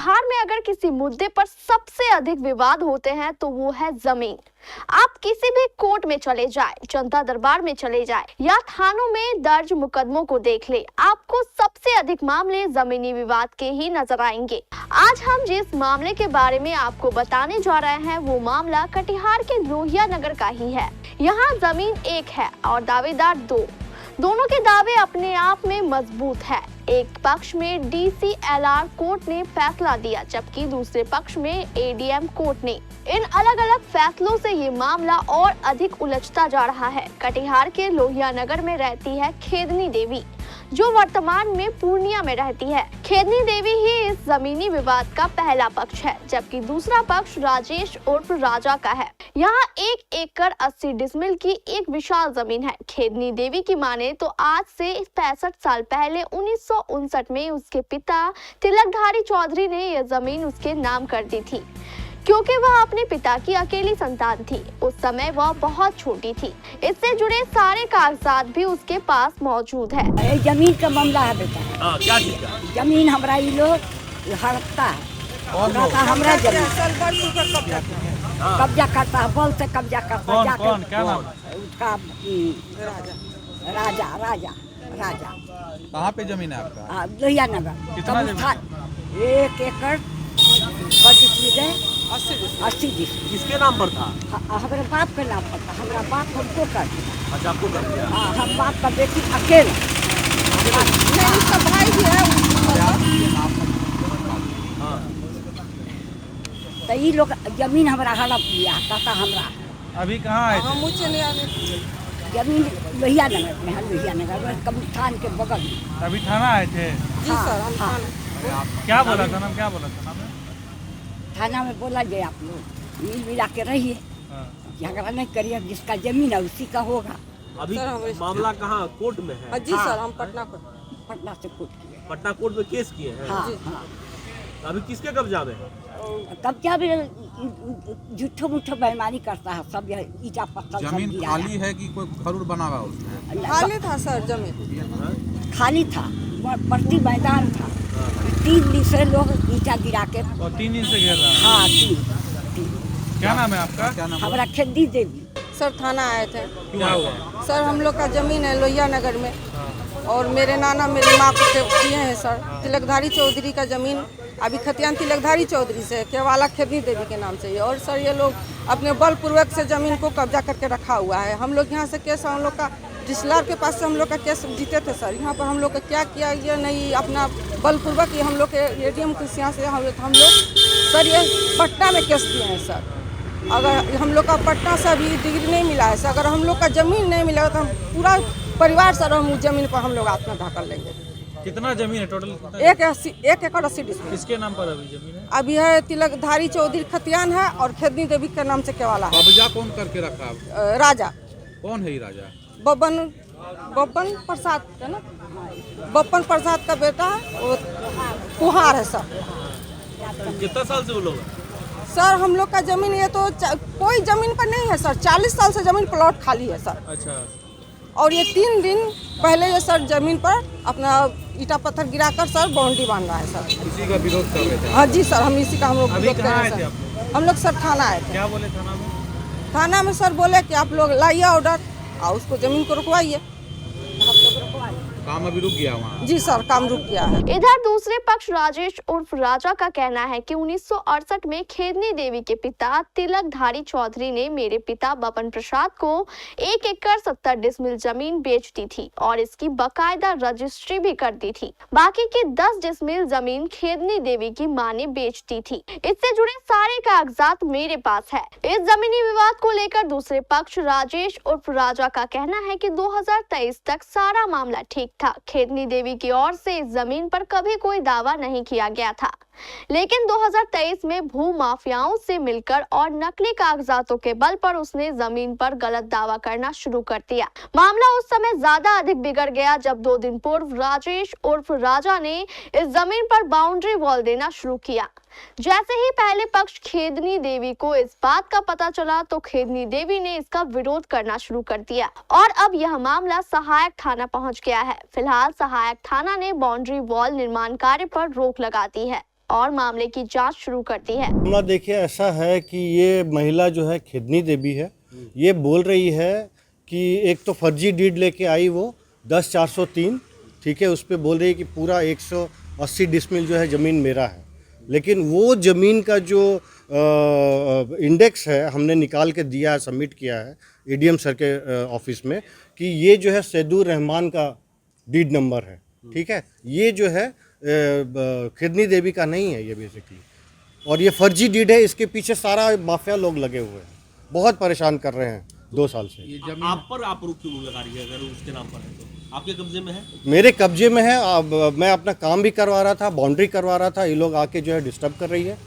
बिहार में अगर किसी मुद्दे पर सबसे अधिक विवाद होते हैं तो वो है जमीन। आप किसी भी कोर्ट में चले जाए, जनता दरबार में चले जाए या थानों में दर्ज मुकदमों को देख ले, आपको सबसे अधिक मामले जमीनी विवाद के ही नजर आएंगे। आज हम जिस मामले के बारे में आपको बताने जा रहे हैं वो मामला कटिहार के लोहिया नगर का ही है। यहाँ जमीन एक है और दावेदार दो। दोनों के दावे अपने आप में मजबूत है। एक पक्ष में DCLR कोर्ट ने फैसला दिया, जबकि दूसरे पक्ष में ADM कोर्ट ने। इन अलग अलग फैसलों से ये मामला और अधिक उलझता जा रहा है। कटिहार के लोहिया नगर में रहती है खेदनी देवी, जो वर्तमान में पूर्णिया में रहती है। खेदनी देवी ही इस जमीनी विवाद का पहला पक्ष है, जबकि दूसरा पक्ष राजेश उर्फ राजा का है। यहाँ 1 एकड़ 80 डिसमिल की एक विशाल जमीन है। खेदनी देवी की माने तो आज से 65 साल पहले 1959 में उसके पिता तिलकधारी चौधरी ने यह जमीन उसके नाम कर दी थी, क्योंकि वह अपने पिता की अकेली संतान थी। उस समय वह बहुत छोटी थी। इससे जुड़े सारे कागजात भी उसके पास मौजूद है। जमीन का मामला है बेटा। क्या चीज का? जमीन हमारा ये लोग हड़पता है, हमारा जमीन कब्जा करता है, बल से कब्जा करता है। कौन क्या नाम? उसका राजा राजा राजा। कहाँ पे जमीन है आपका? लोहिया नगर। कितना जमीन? 1 एकड़ 80 डिसमिल। किसके नाम पर था? हमारे बाप का नाम पर था। हमारा बाप हमको कर दिया। अच्छा, आपको कर दिया? हाँ, हम बाप का बेटी अकेले नहीं, उसका भाई भी है। तो ये लोग जमीन हमारा हड़प लिया कहता हमरा। अभी कहाँ आए थे? हम मुझे नहीं आने। जमीन लोहिया नगर में है, लोहिया नगर में कब्रिस्तान के बगल में। अभी थाना आए थे? जी सर, हम क्या बोला था नाम? क्या बोला था नाम? थाना में बोला जे आप लोग मिल मिला के रहिए, झगड़ा नहीं करिए, जिसका जमीन है उसी का होगा। अभी मामला कहाँ कोर्ट में है? जी सर, हम पटना से कोर्ट किए। पटना कोर्ट में केस किए हैं? हाँ। अभी किसके कब्जा में है? कब्जा भी झूठो मूठो बेईमानी करता है सब। ईटा पत्थर जमीन खाली है कि कोई घर बना हुआ उसमें? खाली था सर, जमीन खाली था, पट्टी मैदान था। 3 दिन से लोग ईटा गिरा के। और 3 दिन से घेर रहा है? हाँ, 3। क्या नाम है आपका? क्या नाम? हमारा खेदनी देवी। सर थाना आए थे। क्या हुआ? सर हम लोग का जमीन है लोहिया नगर में, और मेरे नाना मेरी माँ को दिए हैं सर। तिलकधारी चौधरी का जमीन अभी खतियान तिलकधारी चौधरी से केवाला खेदनी देवी के नाम से है। और सर ये लोग अपने बलपूर्वक से जमीन को कब्जा करके रखा हुआ है। हम लोग यहाँ से केस, हम लोग का DCLR के पास से हम लोग का केस जीते थे सर। यहाँ पर हम लोग का क्या किया ये नहीं, अपना बलपूर्वक ये हम लोग के ADM के यहाँ से हम लोग सर ये पटना में केस दिए हैं सर। अगर हम लोग का पटना से अभी डिग्री नहीं मिला है सर, अगर हम लोग का जमीन नहीं मिलेगा तो हम पूरा परिवार सर हम जमीन पर हम लोग आत्मा ढाकर लेंगे। कितना जमीन है टोटल? 1 एकड़ 80 डिसमिल। किसके नाम पर अभी जमीन है? अभी है तिलकधारी चौधरी खतियान है, और खेदनी देवी के नाम से केवाला है। कब्जा कौन करके रखा है? राजा। कौन है ये राजा? बब्बन प्रसाद है ना, बब्बन प्रसाद का बेटा है, वो कुहार है सर। कितना साल से वो लोग? सर हम लोग का जमीन ये तो कोई जमीन पर नहीं है सर। 40 साल से जमीन प्लॉट खाली है सर। अच्छा। और ये 3 दिन पहले ये सर जमीन पर अपना ईटा पत्थर गिराकर सर बाउंड्री बांध रहा है सर। इसी का विरोध कर रहे थे? हाँ जी सर, हम इसी का हम लोग अभी विरोध कर कहाँ रहे आए थे हैं आप सर। लोग? हम लोग सर थाना आए थे। क्या बोले थाना में? थाना में सर बोले कि आप लोग लाइए ऑर्डर और उसको जमीन को रुकवाइए। काम अभी रुक गया वहाँ? जी सर, काम रुक गया है। इधर दूसरे पक्ष राजेश उर्फ राजा का कहना है कि 1968 में खेदनी देवी के पिता तिलकधारी चौधरी ने मेरे पिता बब्बन प्रसाद को 1 एकड़ 70 डिसमिल जमीन बेच दी थी और इसकी बकायदा रजिस्ट्री भी कर दी थी। बाकी की 10 डिसमिल जमीन खेदनी देवी की मां ने बेच दी थी। इससे जुड़े सारे कागजात मेरे पास है। इस जमीनी विवाद को लेकर दूसरे पक्ष राजेश उर्फ राजा का कहना है कि 2023 तक सारा मामला ठीक था। खेदनी देवी की ओर से इस जमीन पर कभी कोई दावा नहीं किया गया था, लेकिन 2023 में भू माफियाओं से मिलकर और नकली कागजातों के बल पर उसने जमीन पर गलत दावा करना शुरू कर दिया। मामला उस समय ज्यादा अधिक बिगड़ गया जब 2 दिन पूर्व राजेश उर्फ राजा ने इस जमीन पर बाउंड्री वॉल देना शुरू किया। जैसे ही पहले पक्ष खेदनी देवी को इस बात का पता चला तो खेदनी देवी ने इसका विरोध करना शुरू कर दिया और अब यह मामला सहायक थाना पहुंच गया है। फिलहाल सहायक थाना ने बाउंड्री वॉल निर्माण कार्य पर रोक लगा दी है और मामले की जांच शुरू कर दी है। मामला देखिए ऐसा है कि ये महिला जो है खेदनी देवी है, ये बोल रही है कि एक तो फर्जी डीड लेके आई वो 10/403, ठीक है, उस पर बोल रही है कि पूरा 180 डिसमिल जो है ज़मीन मेरा है, लेकिन वो ज़मीन का जो इंडेक्स है हमने निकाल के दिया है, सबमिट किया है एडीएम सर के ऑफिस में कि ये जो है सैदुर रहमान का डीड नंबर है, ठीक है, ये जो है खेदनी देवी का नहीं है ये बेसिकली, और ये फर्जी डीड है। इसके पीछे सारा माफिया लोग लगे हुए हैं, बहुत परेशान कर रहे हैं 2 साल से। ये जमीन आप पर आरोप क्यों लगा रही है? अगर उसके नाम पर है तो आपके कब्जे में है? मेरे कब्जे में है। अब मैं अपना काम भी करवा रहा था, बाउंड्री करवा रहा था, ये लोग आके जो है डिस्टर्ब कर रही है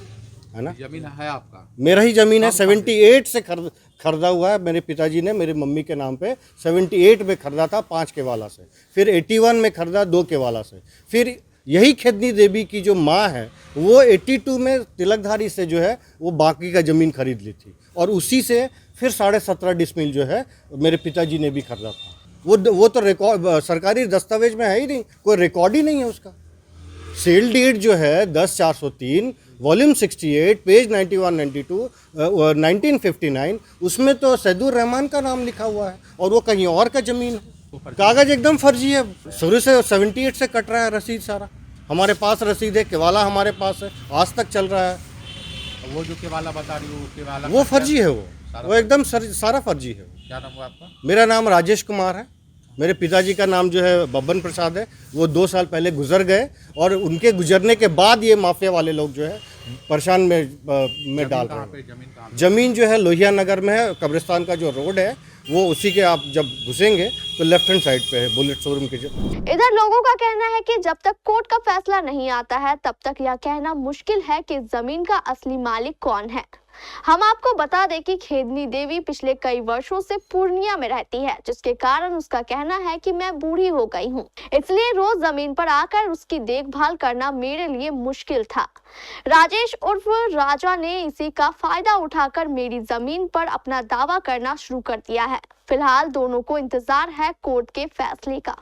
ना। जमीन है आपका? मेरा ही ज़मीन है, 78 से खरीदा हुआ है। मेरे पिताजी ने मेरी मम्मी के नाम पे 78 में खरीदा था 5 के वाला से, फिर 81 में खरीदा 2 के वाला से, फिर यही खेदनी देवी की जो माँ है वो 82 में तिलकधारी से जो है वो बाकी का ज़मीन खरीद ली थी, और उसी से फिर 17.5 डिसमिल जो है मेरे पिताजी ने भी खरीदा था। वो तो रिकॉर्ड सरकारी दस्तावेज में है ही नहीं, कोई रिकॉर्ड ही नहीं है उसका। सेल डीड जो है 10/403 वॉल्यूम 68 पेज 91-92 1959, उसमें तो सैदुर रहमान का नाम लिखा हुआ है और वो कहीं और का ज़मीन है। कागज़ एकदम फर्जी है, शुरू से 78 से कट रहा है रसीद सारा। हमारे पास रसीद है, केवाला हमारे पास है, आज तक चल रहा है। वो जो केवाला बता रही हो केवाला वो फर्जी है, वो एकदम सारा फर्जी है। क्या नाम हुआ आपका? मेरा नाम राजेश कुमार है। मेरे पिताजी का नाम जो है बब्बन प्रसाद है। वो 2 साल पहले गुजर गए और उनके गुजरने के बाद ये माफिया वाले लोग जो है परेशान में डाल रहे हैं। जमीन जो है लोहिया नगर में है। कब्रिस्तान का जो रोड है वो उसी के, आप जब घुसेंगे तो लेफ्ट हैंड साइड पे है, बुलेट शोरूम के। इधर लोगों का कहना है कि जब तक कोर्ट का फैसला नहीं आता है तब तक यह कहना मुश्किल है कि जमीन का असली मालिक कौन है। हम आपको बता दें कि खेदनी देवी पिछले कई वर्षों से पूर्णिया में रहती है, जिसके कारण उसका कहना है कि मैं बूढ़ी हो गई हूँ, इसलिए रोज जमीन पर आकर उसकी देखभाल करना मेरे लिए मुश्किल था। राजेश उर्फ राजा ने इसी का फायदा उठाकर मेरी जमीन पर अपना दावा करना शुरू कर दिया है। फिलहाल दोनों को इंतजार है कोर्ट के फैसले का।